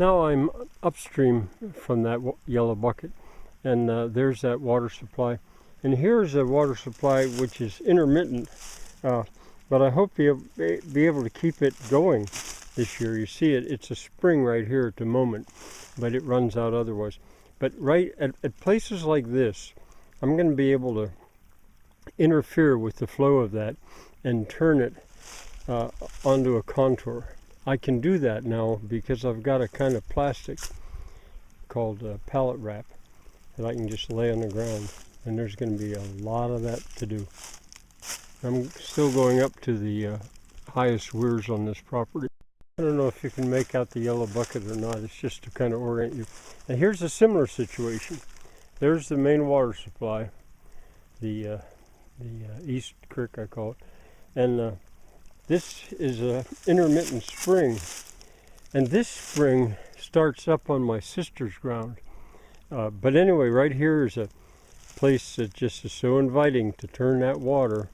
Now I'm upstream from that yellow bucket, and there's that water supply. And here's a water supply which is intermittent, but I hope you'll be able to keep it going this year. You see it's a spring right here at the moment, but it runs out otherwise. But right at places like this, I'm going to be able to interfere with the flow of that and turn it onto a contour. I can do that now because I've got a kind of plastic called pallet wrap that I can just lay on the ground, and there's going to be a lot of that to do. I'm still going up to the highest weirs on this property. I don't know if you can make out the yellow bucket or not. It's just to kind of orient you. And here's a similar situation. There's the main water supply, the East Creek I call it, and this is a intermittent spring, and this spring starts up on my sister's ground. But anyway, right here is a place that just is so inviting to turn that water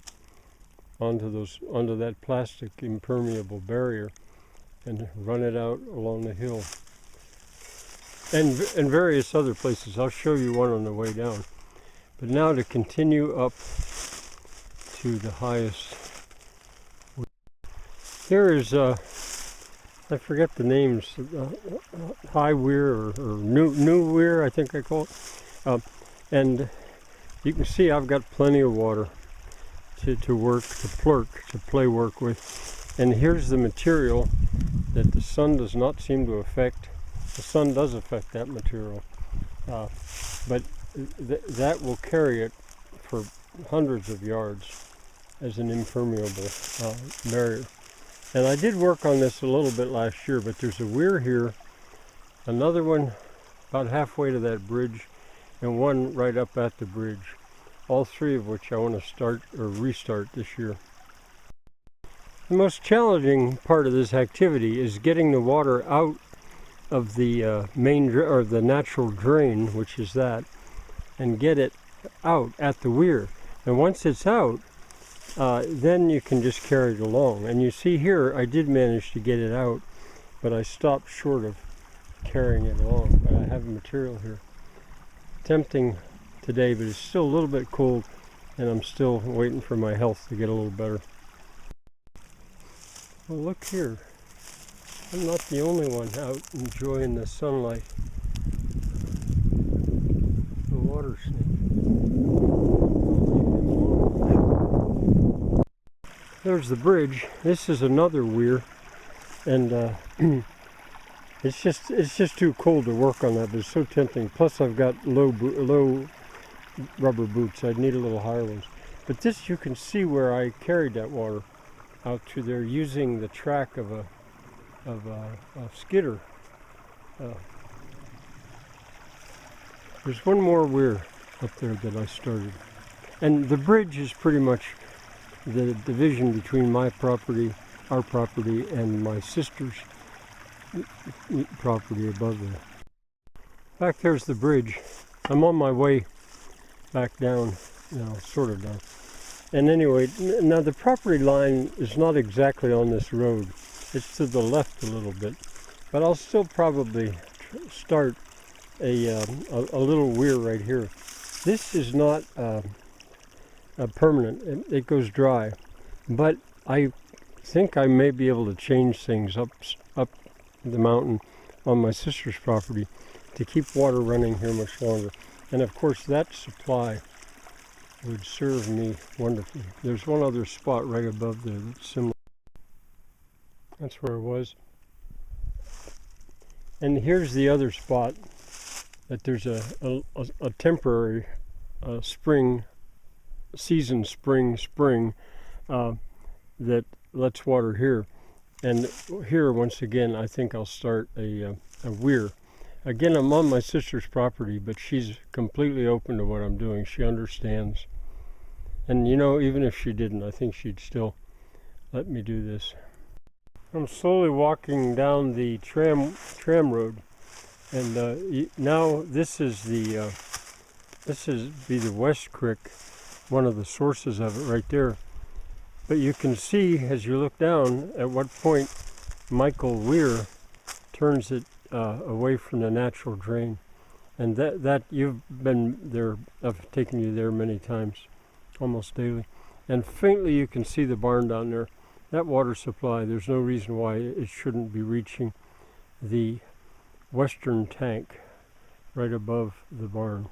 onto that plastic impermeable barrier and run it out along the hill. And various other places. I'll show you one on the way down. But now to continue up to the highest. Here is, I forget the names, High Weir or New Weir, I think I call it. And you can see I've got plenty of water to play work with. And here's the material that the sun does not seem to affect. The sun does affect that material, but that will carry it for hundreds of yards as an impermeable barrier. And I did work on this a little bit last year, but there's a weir here, another one about halfway to that bridge, and one right up at the bridge. All three of which I want to start or restart this year. The most challenging part of this activity is getting the water out of the main or the natural drain, which is that, and get it out at the weir. And once it's out, then you can just carry it along. And you see here, I did manage to get it out, but I stopped short of carrying it along. But I have material here. Tempting today, but it's still a little bit cold, and I'm still waiting for my health to get a little better. Well, look here. I'm not the only one out enjoying the sunlight. The water snake. There's the bridge. This is another weir, and it's just too cold to work on that, but it's so tempting. Plus I've got low rubber boots. I'd need a little higher ones. But this, you can see where I carried that water out to there using the track of a skidder. There's one more weir up there that I started. And the bridge is pretty much the division between my property, our property, and my sister's property above there. Back there's the bridge. I'm on my way back down, sort of down. And anyway, now the property line is not exactly on this road. It's to the left a little bit, but I'll still probably start a little weir right here. This is not permanent. It goes dry, but I think I may be able to change things up the mountain on my sister's property to keep water running here much longer. And of course that supply would serve me wonderfully. There's one other spot right above there that's similar. That's where it was. And here's the other spot that there's a temporary spring that lets water here. And here, once again, I think I'll start a weir. Again, I'm on my sister's property, but she's completely open to what I'm doing. She understands. And even if she didn't, I think she'd still let me do this. I'm slowly walking down the tram road, and now this is the West Creek, one of the sources of it right there. But you can see as you look down at what point Michael Weir turns it away from the natural drain. And that you've been there, I've taken you there many times, almost daily. And faintly you can see the barn down there. That water supply, there's no reason why it shouldn't be reaching the western tank right above the barn.